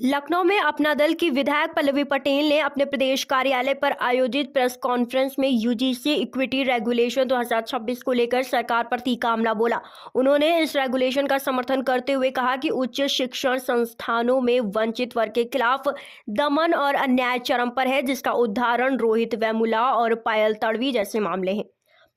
लखनऊ में अपना दल की विधायक पल्लवी पटेल ने अपने प्रदेश कार्यालय पर आयोजित प्रेस कॉन्फ्रेंस में यूजीसी इक्विटी रेगुलेशन 2026 को लेकर सरकार पर तीखा हमला बोला। उन्होंने इस रेगुलेशन का समर्थन करते हुए कहा कि उच्च शिक्षण संस्थानों में वंचित वर्ग के खिलाफ दमन और अन्याय चरम पर है, जिसका उदाहरण रोहित वेमुला और पायल तड़वी जैसे मामले हैं।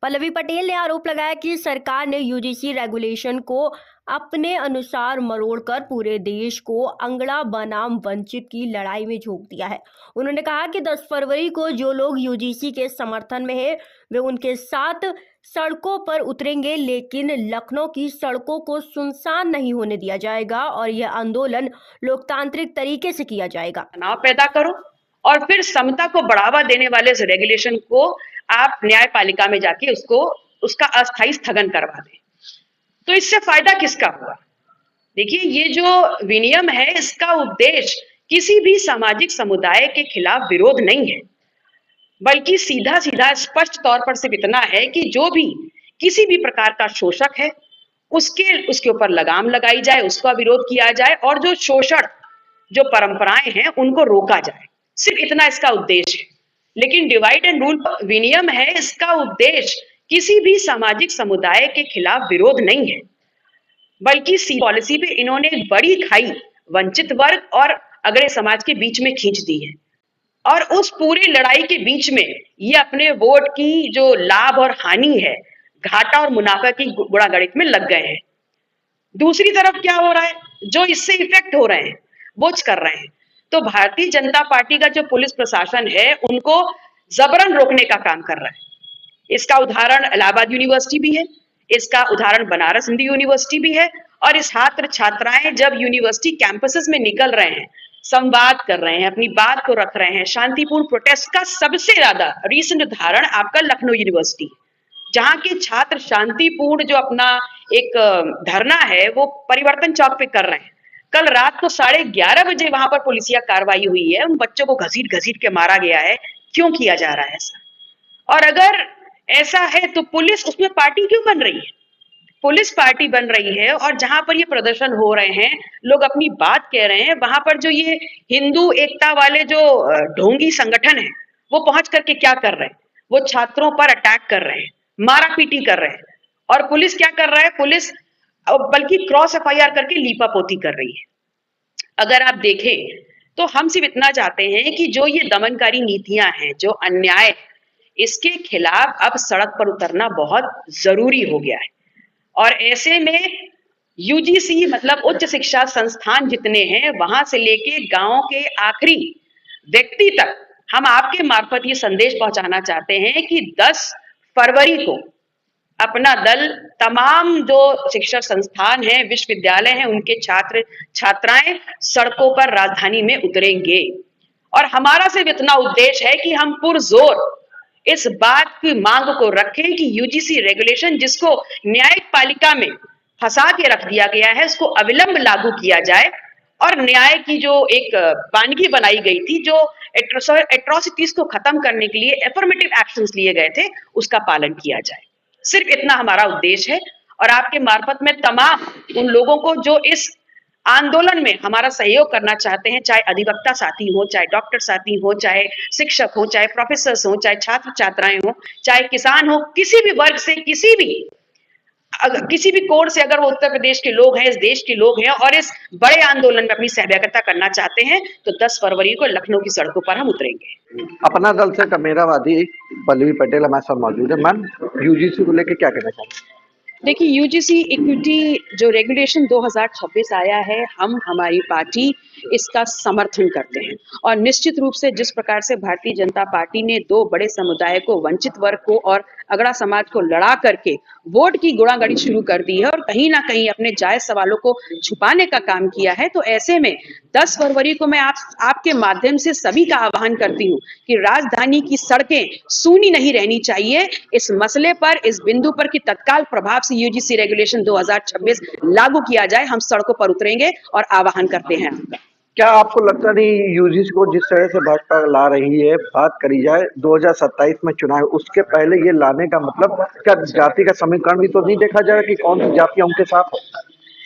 पल्लवी पटेल ने आरोप लगाया कि सरकार ने यूजीसी रेगुलेशन को अपने अनुसार मरोड़कर पूरे देश को अंगड़ा बनाम वंचित की लड़ाई में झोंक दिया है। उन्होंने कहा कि 10 फरवरी को जो लोग यूजीसी के समर्थन में हैं, वे उनके साथ सड़कों पर उतरेंगे, लेकिन लखनऊ की सड़कों को सुनसान नहीं होने दिया जाएगा और यह आंदोलन लोकतांत्रिक तरीके से किया जाएगा। तनाव पैदा करो और फिर समता को बढ़ावा देने वाले इस रेगुलेशन को आप न्यायपालिका में जाके उसका अस्थायी स्थगन करवा दें। तो इससे फायदा किसका हुआ? देखिए, ये जो विनियम है, इसका उद्देश्य किसी भी सामाजिक समुदाय के खिलाफ विरोध नहीं है, बल्कि सीधा सीधा स्पष्ट तौर पर सिर्फ इतना है कि जो भी किसी भी प्रकार का शोषक है उसके ऊपर लगाम लगाई जाए, उसका विरोध किया जाए और जो शोषण जो परंपराएं हैं उनको रोका जाए। सिर्फ इतना इसका उद्देश्य है। लेकिन डिवाइड एंड रूल विनियम है, इसका उद्देश्य किसी भी सामाजिक समुदाय के खिलाफ विरोध नहीं है, बल्कि पॉलिसी पे इन्होंने एक बड़ी खाई वंचित वर्ग और अगड़े समाज के बीच में खींच दी है। और उस पूरी लड़ाई के बीच में ये अपने वोट की जो लाभ और हानि है, घाटा और मुनाफा की गुणागणित में लग गए हैं। दूसरी तरफ क्या हो रहा है, जो इससे इफेक्ट हो रहे हैं वो कर रहे हैं। तो भारतीय जनता पार्टी का जो पुलिस प्रशासन है उनको जबरन रोकने का काम कर रहा है। इसका उदाहरण इलाहाबाद यूनिवर्सिटी भी है, इसका उदाहरण बनारस हिंदू यूनिवर्सिटी भी है। और इस छात्र छात्राएं जब यूनिवर्सिटी कैंपसेस में निकल रहे हैं, संवाद कर रहे हैं, अपनी बात को रख रहे हैं, शांतिपूर्ण प्रोटेस्ट का सबसे ज्यादा रीसेंट उदाहरण आपका लखनऊ यूनिवर्सिटी, जहां के छात्र शांतिपूर्ण जो अपना एक धरना है वो परिवर्तन चौक पे कर रहे हैं। कल रात को 11:30 बजे वहां पर पुलिसिया कार्रवाई हुई है, उन बच्चों को घसीट घसीट के मारा गया है। क्यों किया जा रहा है ऐसा? और अगर ऐसा है तो पुलिस उसमें पार्टी क्यों बन रही है? पुलिस पार्टी बन रही है और जहां पर ये प्रदर्शन हो रहे हैं, लोग अपनी बात कह रहे हैं, वहां पर जो ये हिंदू एकता वाले जो ढोंगी संगठन है वो पहुंच करके क्या कर रहे हैं? वो छात्रों पर अटैक कर रहे हैं, मारा पीटी कर रहे हैं। और पुलिस क्या कर रहा है? पुलिस बल्कि क्रॉस एफआईआर करके लीपापोती कर रही है। अगर आप देखें तो हम सिर्फ इतना चाहते हैं कि जो ये दमनकारी नीतियां हैं, जो अन्याय, इसके खिलाफ अब सड़क पर उतरना बहुत जरूरी हो गया है। और ऐसे में यूजीसी मतलब उच्च शिक्षा संस्थान जितने हैं, वहां से लेके गांव के आखिरी व्यक्ति तक हम आपके मार्फत ये संदेश पहुंचाना चाहते हैं कि 10 फरवरी को अपना दल तमाम जो शिक्षा संस्थान हैं, विश्वविद्यालय हैं, उनके छात्र छात्राएं सड़कों पर राजधानी में उतरेंगे। और हमारा सिर्फ इतना उद्देश्य है कि हम पुरजोर इस बात की मांग को रखें कि यूजीसी रेगुलेशन जिसको न्यायिक पालिका में फंसा के रख दिया गया है, उसको अविलंब लागू किया जाए और न्याय की जो एक वानगी बनाई गई थी, जो एट्रोसिटीज को खत्म करने के लिए एफर्मेटिव एक्शंस लिए गए थे, उसका पालन किया जाए। सिर्फ इतना हमारा उद्देश्य है। और आपके मार्फत में तमाम उन लोगों को जो इस आंदोलन में हमारा सहयोग करना चाहते हैं, चाहे अधिवक्ता साथी हो, चाहे डॉक्टर साथी हो, चाहे शिक्षक हो, चाहे प्रोफेसर हो, चाहे छात्र छात्राएं हो, चाहे किसान हो, किसी भी वर्ग से, किसी भी कोण से अगर वो उत्तर प्रदेश के लोग हैं, इस देश के लोग हैं और इस बड़े आंदोलन में अपनी सहभागिता करना चाहते हैं, तो 10 फरवरी को लखनऊ की सड़कों पर हम उतरेंगे। अपना दल से कमेरावादी पल्लवी पटेल हमारे साथ मौजूद है। मैम, यूजीसी को लेकर क्या कहना चाहेंगे? देखिए, यूजीसी इक्विटी जो रेगुलेशन 2026 आया है, हमारी पार्टी इसका समर्थन करते हैं। और निश्चित रूप से जिस प्रकार से भारतीय जनता पार्टी ने 2 बड़े समुदाय को, वंचित वर्ग को और अगड़ा समाज को लड़ा करके वोट की गुणागणित शुरू कर दी है और कहीं ना कहीं अपने जायज सवालों को छुपाने का काम किया है, तो ऐसे में 10 फरवरी को मैं आपके माध्यम से सभी का आह्वान करती हूँ कि राजधानी की सड़कें सूनी नहीं रहनी चाहिए। इस मसले पर, इस बिंदु पर कि तत्काल प्रभाव से यूजीसी रेगुलेशन 2026 लागू किया जाए, हम सड़कों पर उतरेंगे और आह्वान करते हैं आपका। क्या आपको लगता नहीं यूजीसी को जिस तरह से भाजपा ला रही है, बात करी जाए 2027 में चुनाव, उसके पहले ये लाने का मतलब क्या जाति का समीकरण भी तो नहीं देखा जाएगा कि कौन सी जातियां उनके साथ हो?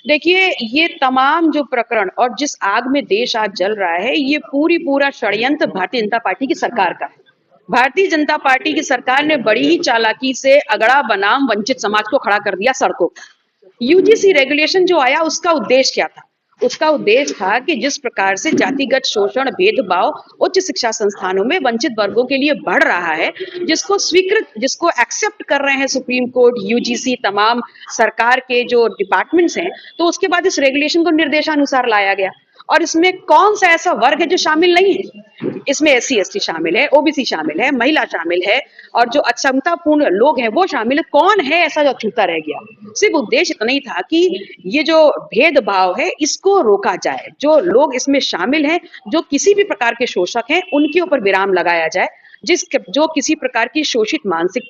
देखिए, ये तमाम जो प्रकरण और जिस आग में देश आज जल रहा है, ये पूरा षड्यंत्र भारतीय जनता पार्टी की सरकार का है। भारतीय जनता पार्टी की सरकार ने बड़ी ही चालाकी से अगड़ा बनाम वंचित समाज को खड़ा कर दिया सड़कों पर। यूजीसी रेगुलेशन जो आया उसका उद्देश्य क्या था? उसका उद्देश्य था कि जिस प्रकार से जातिगत शोषण, भेदभाव उच्च शिक्षा संस्थानों में वंचित वर्गों के लिए बढ़ रहा है, जिसको एक्सेप्ट कर रहे हैं सुप्रीम कोर्ट, यूजीसी, तमाम सरकार के जो डिपार्टमेंट्स हैं, तो उसके बाद इस रेगुलेशन को निर्देशानुसार लाया गया। और इसमें कौन सा ऐसा वर्ग है जो शामिल नहीं है? इसमें एससी एसटी शामिल है, ओबीसी शामिल है, महिला शामिल है और जो अक्षमतापूर्ण लोग हैं वो शामिल है। कौन है ऐसा जो अछूता रह गया? सिर्फ उद्देश्य इतना ही था कि ये जो भेदभाव है इसको रोका जाए, जो लोग इसमें शामिल हैं, जो किसी भी प्रकार के शोषक हैं, उनके ऊपर विराम लगाया जाए, जो किसी प्रकार की शोषित मानसिकता